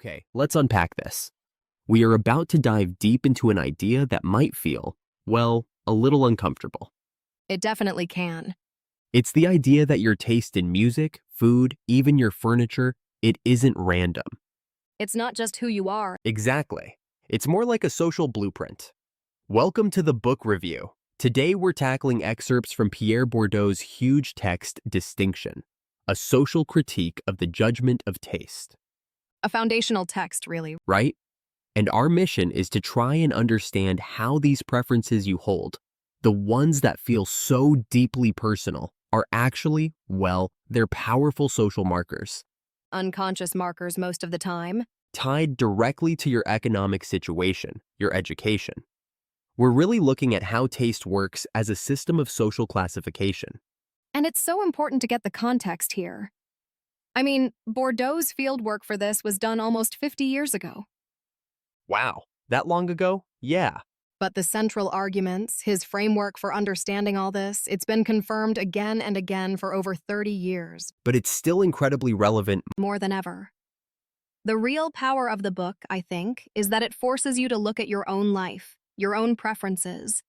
Okay, let's unpack this. We are about to dive deep into an idea that might feel, well, a little uncomfortable. It definitely can. It's the idea that your taste in music, food, even your furniture, it isn't random. It's not just who you are. Exactly. It's more like a social blueprint. Welcome to the book review. Today we're tackling excerpts from Pierre Bourdieu's huge text, Distinction, a social critique of the judgment of taste. A foundational text, really. Right? And our mission is to try and understand how these preferences you hold, the ones that feel so deeply personal, are actually, well, they're powerful social markers, Unconscious markers most of the time. tied directly to your economic situation, your education. We're really looking at how taste works as a system of social classification. And it's so important to get the context here. I mean, Bourdieu's fieldwork for this was done almost 50 years ago. Wow, that long ago? Yeah. But the central arguments, his framework for understanding all this, it's been confirmed again and again for over 30 years. But it's still incredibly relevant. More than ever. The real power of the book, I think, is that it forces you to look at your own life, your own preferences.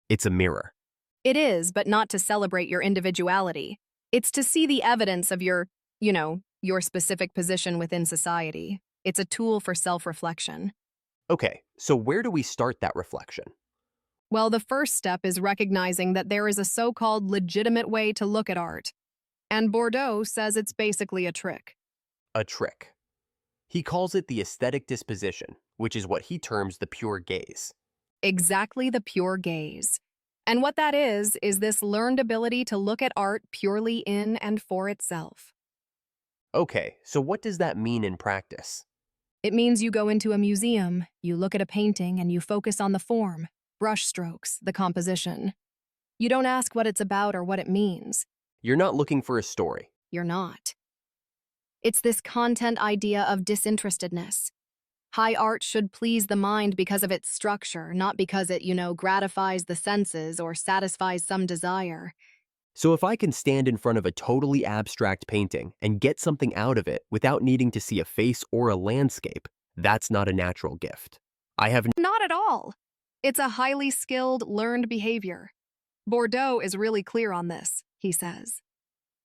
It's a mirror. It is, but not to celebrate your individuality. It's to see the evidence of your specific position within society. It's a tool for self-reflection. Okay, so where do we start that reflection? Well, the first step is recognizing that there is a so-called legitimate way to look at art. And Bourdieu says it's basically a trick. A trick. He calls it the aesthetic disposition, which is what he terms the pure gaze. Exactly, the pure gaze. And what that is this learned ability to look at art purely in and for itself. Okay, so what does that mean in practice? It means you go into a museum, you look at a painting, and you focus on the form, brushstrokes, the composition. You don't ask what it's about or what it means. You're not looking for a story. You're not. It's this content idea of disinterestedness. High art should please the mind because of its structure, not because it, gratifies the senses or satisfies some desire. So if I can stand in front of a totally abstract painting and get something out of it without needing to see a face or a landscape, that's not a natural gift. Not at all. It's a highly skilled, learned behavior. Bourdieu is really clear on this, he says.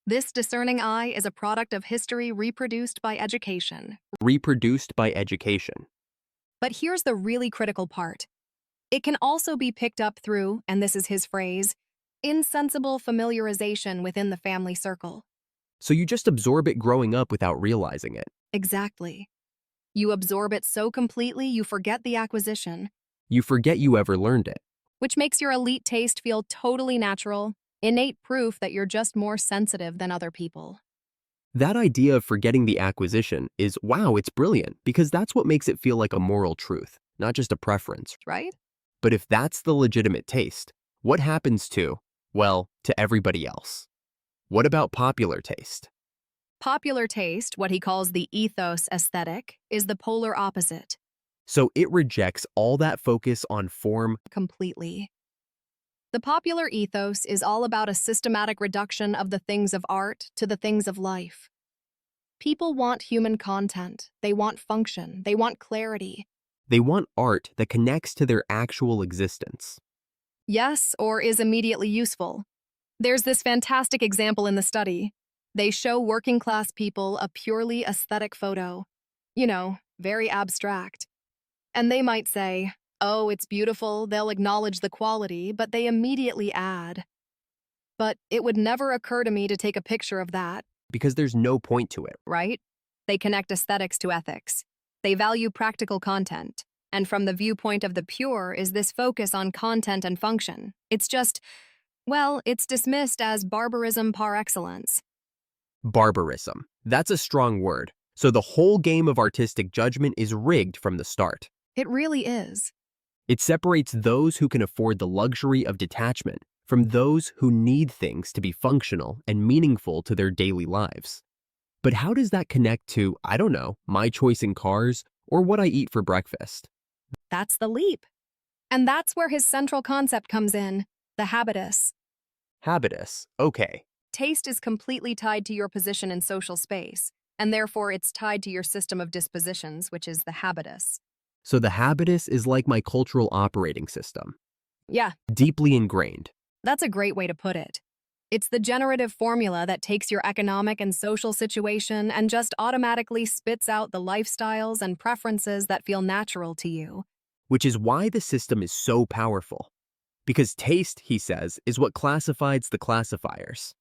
This discerning eye is a product of history reproduced by education. Reproduced by education. But here's the really critical part. It can also be picked up through, and this is his phrase, insensible familiarization within the family circle. So you just absorb it growing up without realizing it. Exactly. You absorb it so completely you forget the acquisition. You forget you ever learned it. Which makes your elite taste feel totally natural, innate proof that you're just more sensitive than other people. That idea of forgetting the acquisition is, wow, it's brilliant, because that's what makes it feel like a moral truth, not just a preference. Right? But if that's the legitimate taste, what happens to, well, to everybody else? What about popular taste? Popular taste, what he calls the ethos aesthetic, is the polar opposite. So it rejects all that focus on form Completely. The popular ethos is all about a systematic reduction of the things of art to the things of life. People want human content, they want function, they want clarity. They want art that connects to their actual existence. Yes, or is immediately useful. There's this fantastic example in the study. They show working-class people a purely aesthetic photo. Very abstract. And they might say, oh, it's beautiful, they'll acknowledge the quality, but they immediately add, but it would never occur to me to take a picture of that. Because there's no point to it. Right? They connect aesthetics to ethics. They value practical content. And from the viewpoint of the pure is this focus on content and function. It's just, it's dismissed as barbarism par excellence. Barbarism. That's a strong word. So the whole game of artistic judgment is rigged from the start. It really is. It separates those who can afford the luxury of detachment from those who need things to be functional and meaningful to their daily lives. But how does that connect to, I don't know, my choice in cars or what I eat for breakfast? That's the leap. And that's where his central concept comes in, the habitus. Habitus, okay. Taste is completely tied to your position in social space. and therefore it's tied to your system of dispositions, which is the habitus. So the habitus is like my cultural operating system, Yeah, deeply ingrained. that's a great way to put it. It's the generative formula that takes your economic and social situation and just automatically spits out the lifestyles and preferences that feel natural to you. Which is why the system is so powerful. Because taste, he says, is what classifies the classifiers.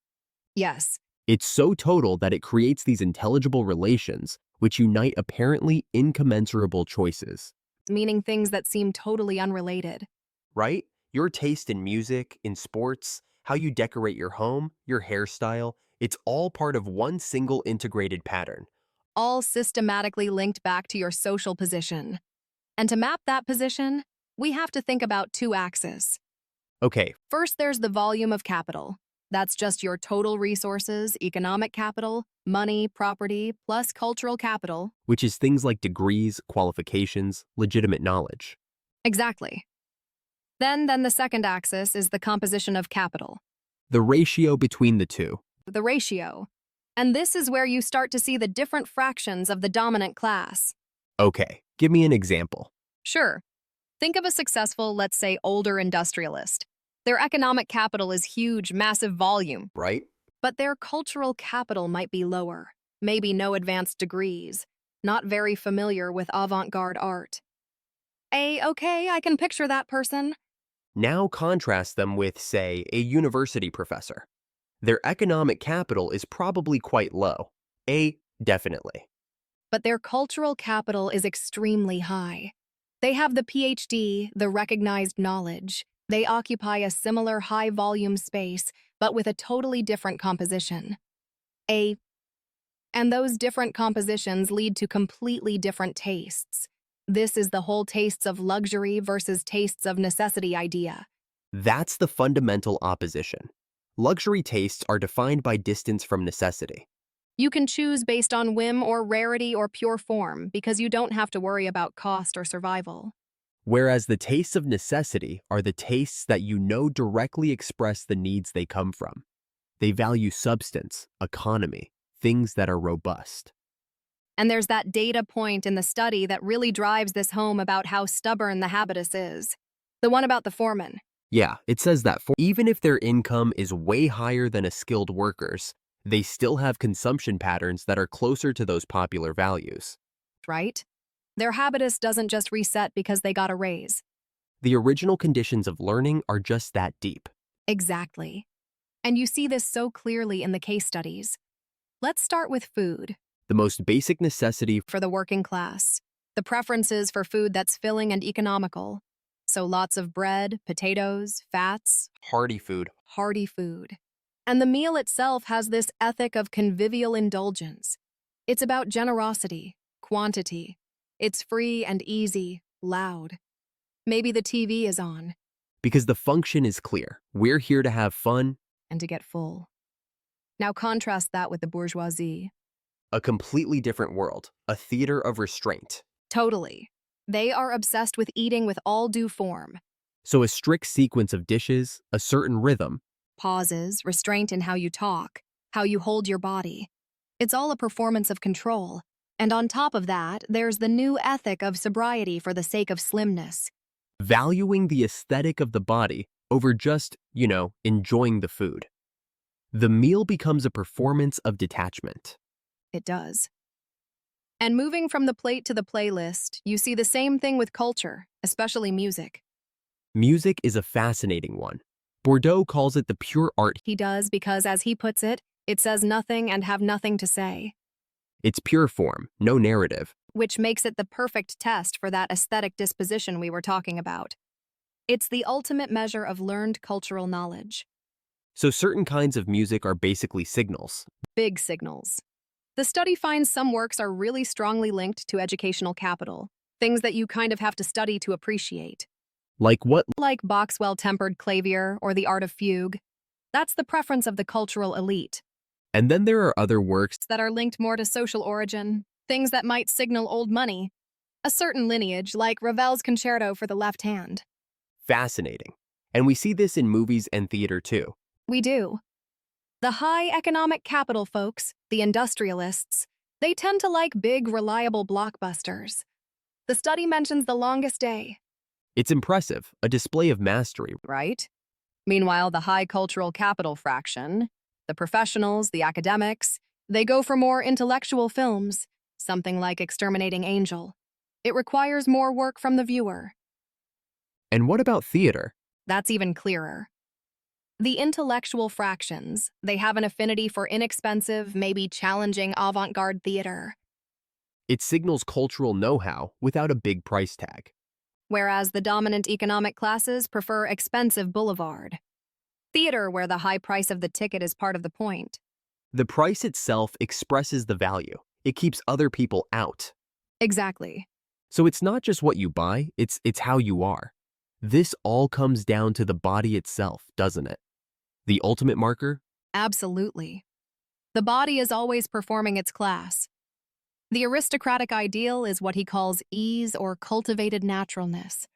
Yes, It's so total that it creates these intelligible relations which unite apparently incommensurable choices. meaning things that seem totally unrelated. Right? Your taste in music, in sports, how you decorate your home, your hairstyle, it's all part of one single integrated pattern. All systematically linked back to your social position. And to map that position, we have to think about two axes. Okay, First, there's the volume of capital. That's just your total resources, economic capital, money, property, plus cultural capital. which is things like degrees, qualifications, legitimate knowledge. Exactly. Then the second axis is the composition of capital, The ratio between the two. the ratio. And this is where you start to see the different fractions of the dominant class. Okay, give me an example. Sure. Think of a successful, let's say, older industrialist. Their economic capital is huge, massive volume, Right? but their cultural capital might be lower. Maybe no advanced degrees, not very familiar with avant-garde art. Okay, I can picture that person. Now contrast them with, say, a university professor. Their economic capital is probably quite low. Definitely. But their cultural capital is extremely high. They have the PhD, the recognized knowledge. They occupy a similar high-volume space, but with a totally different composition. And those different compositions lead to completely different tastes. This is the whole tastes of luxury versus tastes of necessity idea. That's the fundamental opposition. Luxury tastes are defined by distance from necessity. You can choose based on whim or rarity or pure form because you don't have to worry about cost or survival. Whereas the tastes of necessity are the tastes that you know directly express the needs they come from. They value substance, economy, things that are robust. And there's that data point in the study that really drives this home about how stubborn the habitus is. The one about the foreman. Yeah, it says that even if their income is way higher than a skilled worker's, they still have consumption patterns that are closer to those popular values. Right? Their habitus doesn't just reset because they got a raise. The original conditions of learning are just that deep. Exactly. And you see this so clearly in the case studies. Let's start with food. The most basic necessity For the working class, the preferences for food that's filling and economical. So lots of bread, potatoes, fats, hearty food. hearty food. And the meal itself has this ethic of convivial indulgence. It's about generosity, quantity. It's free and easy, loud. Maybe the TV is on, Because the function is clear. We're here to have fun, and to get full. Now contrast that with the bourgeoisie. a completely different world, a theater of restraint. Totally. They are obsessed with eating with all due form. So a strict sequence of dishes, a certain rhythm, Pauses, restraint in how you talk, how you hold your body. It's all a performance of control. And on top of that, there's the new ethic of sobriety for the sake of slimness. valuing the aesthetic of the body over just, enjoying the food. The meal becomes a performance of detachment. It does. And moving from the plate to the playlist, you see the same thing with culture, especially music. Music is a fascinating one. Bourdieu calls it the pure art. He does because, as he puts it says nothing and have nothing to say, It's pure form, no narrative. which makes it the perfect test for that aesthetic disposition we were talking about. It's the ultimate measure of learned cultural knowledge. So certain kinds of music are basically signals. Big signals. The study finds some works are really strongly linked to educational capital, things that you kind of have to study to appreciate. Like what? Like Bach's well-tempered clavier or the art of fugue. That's the preference of the cultural elite. And then there are other works. That are linked more to social origin, things that might signal old money. A certain lineage, like Ravel's concerto for the left hand. Fascinating. And we see this in movies and theater too. We do. The high economic capital folks, the industrialists, They tend to like big, reliable blockbusters. The study mentions The Longest Day, It's impressive, a display of mastery. right? Meanwhile, the high cultural capital fraction, the professionals, the academics, they go for more intellectual films, something like Exterminating Angel. It requires more work from the viewer. And what about theater? That's even clearer. The intellectual fractions, they have an affinity for inexpensive, maybe challenging avant-garde theater, It signals cultural know-how without a big price tag. whereas the dominant economic classes prefer expensive boulevard. Theater where the high price of the ticket is part of the point. The price itself expresses the value. It keeps other people out. Exactly. So it's not just what you buy, it's how you are. This all comes down to the body itself, doesn't it? The ultimate marker? Absolutely. The body is always performing its class. The aristocratic ideal is what he calls ease or cultivated naturalness.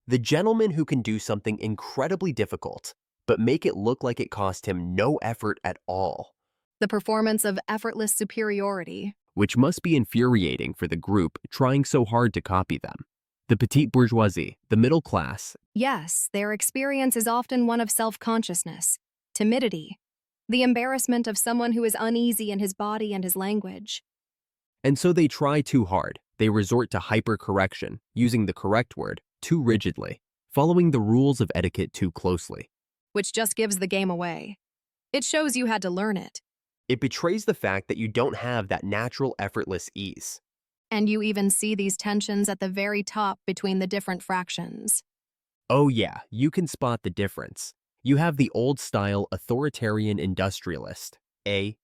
The gentleman who can do something incredibly difficult, but make it look like it cost him no effort at all, The performance of effortless superiority. which must be infuriating for the group trying so hard to copy them. The petite bourgeoisie, the middle class, Yes, their experience is often one of self-consciousness, timidity, the embarrassment of someone who is uneasy in his body and his language. and so they try too hard. They resort to hypercorrection, using the correct word too rigidly, following the rules of etiquette too closely. Which just gives the game away. It shows you had to learn it. It betrays the fact that you don't have that natural, effortless ease. And you even see these tensions at the very top between the different fractions. Oh yeah, you can spot the difference. You have the old-style authoritarian industrialist, a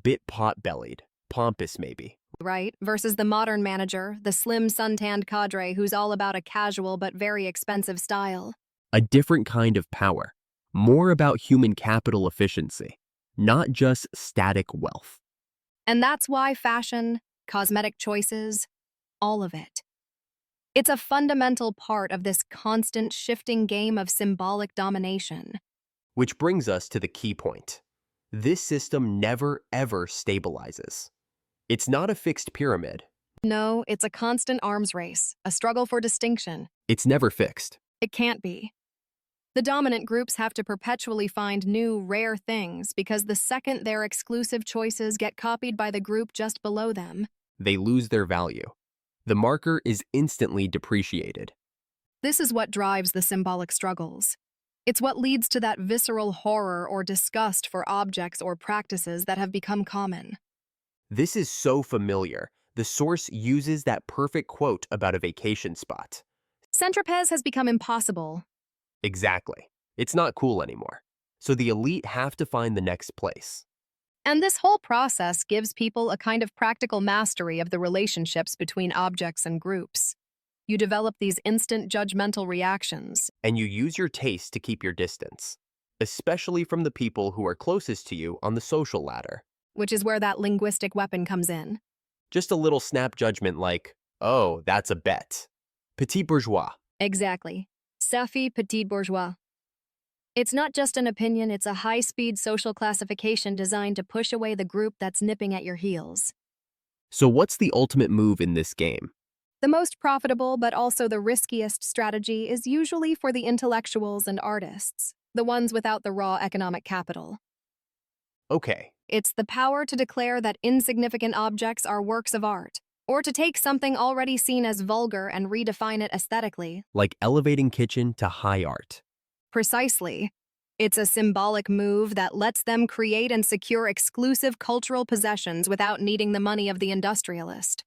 bit pot-bellied, pompous maybe. Right? Versus the modern manager, the slim suntanned cadre who's all about a casual but very expensive style. A different kind of power, more about human capital efficiency, not just static wealth. And that's why fashion, cosmetic choices, all of it. It's a fundamental part of this constant shifting game of symbolic domination. Which brings us to the key point. This system never ever stabilizes. It's not a fixed pyramid. No, it's a constant arms race, a struggle for distinction. It's never fixed. It can't be. The dominant groups have to perpetually find new, rare things because the second their exclusive choices get copied by the group just below them, They lose their value. The marker is instantly depreciated. this is what drives the symbolic struggles. It's what leads to that visceral horror or disgust for objects or practices that have become common. This is so familiar. The source uses that perfect quote about a vacation spot. Saint-Tropez has become impossible. Exactly. It's not cool anymore. So the elite have to find the next place. And this whole process gives people a kind of practical mastery of the relationships between objects and groups. You develop these instant judgmental reactions. And you use your taste to keep your distance, especially from the people who are closest to you on the social ladder. Which is where that linguistic weapon comes in. Just a little snap judgment like, oh, that's a bet. Petit bourgeois. Exactly. Safi petit bourgeois. It's not just an opinion, it's a high-speed social classification designed to push away the group that's nipping at your heels. So what's the ultimate move in this game? The most profitable but also the riskiest strategy is usually for the intellectuals and artists, the ones without the raw economic capital. Okay, It's the power to declare that insignificant objects are works of art, or to take something already seen as vulgar and redefine it aesthetically. like elevating kitchen to high art. Precisely. It's a symbolic move that lets them create and secure exclusive cultural possessions without needing the money of the industrialist.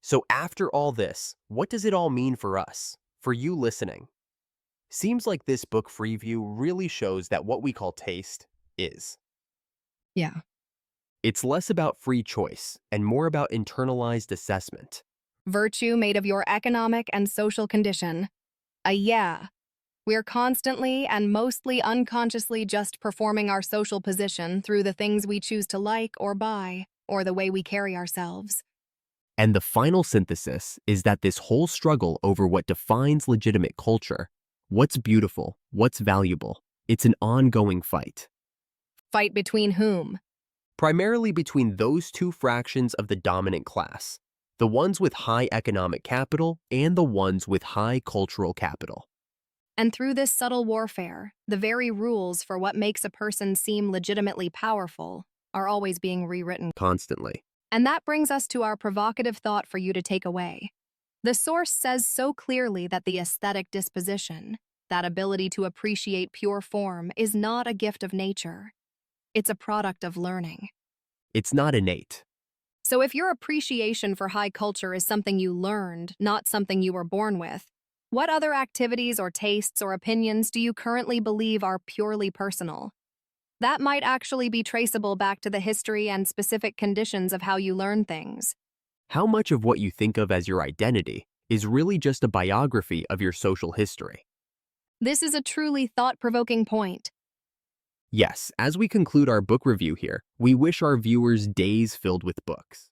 So after all this, what does it all mean for us, for you listening? Seems like this book review really shows that what we call taste is. Yeah. It's less about free choice and more about internalized assessment. Virtue made of your economic and social condition. Yeah. We're constantly and mostly unconsciously just performing our social position through the things we choose to like or buy, or the way we carry ourselves. And the final synthesis is that this whole struggle over what defines legitimate culture, what's beautiful, what's valuable, it's an ongoing fight. Fight between whom? primarily between those two fractions of the dominant class, the ones with high economic capital and the ones with high cultural capital. And through this subtle warfare, the very rules for what makes a person seem legitimately powerful are always being rewritten. Constantly. And that brings us to our provocative thought for you to take away. The source says so clearly that the aesthetic disposition, that ability to appreciate pure form, is not a gift of nature. It's a product of learning. It's not innate. So if your appreciation for high culture is something you learned, not something you were born with, what other activities or tastes or opinions do you currently believe are purely personal? That might actually be traceable back to the history and specific conditions of how you learn things. How much of what you think of as your identity is really just a biography of your social history? This is a truly thought-provoking point. Yes, as we conclude our book review here, we wish our viewers days filled with books.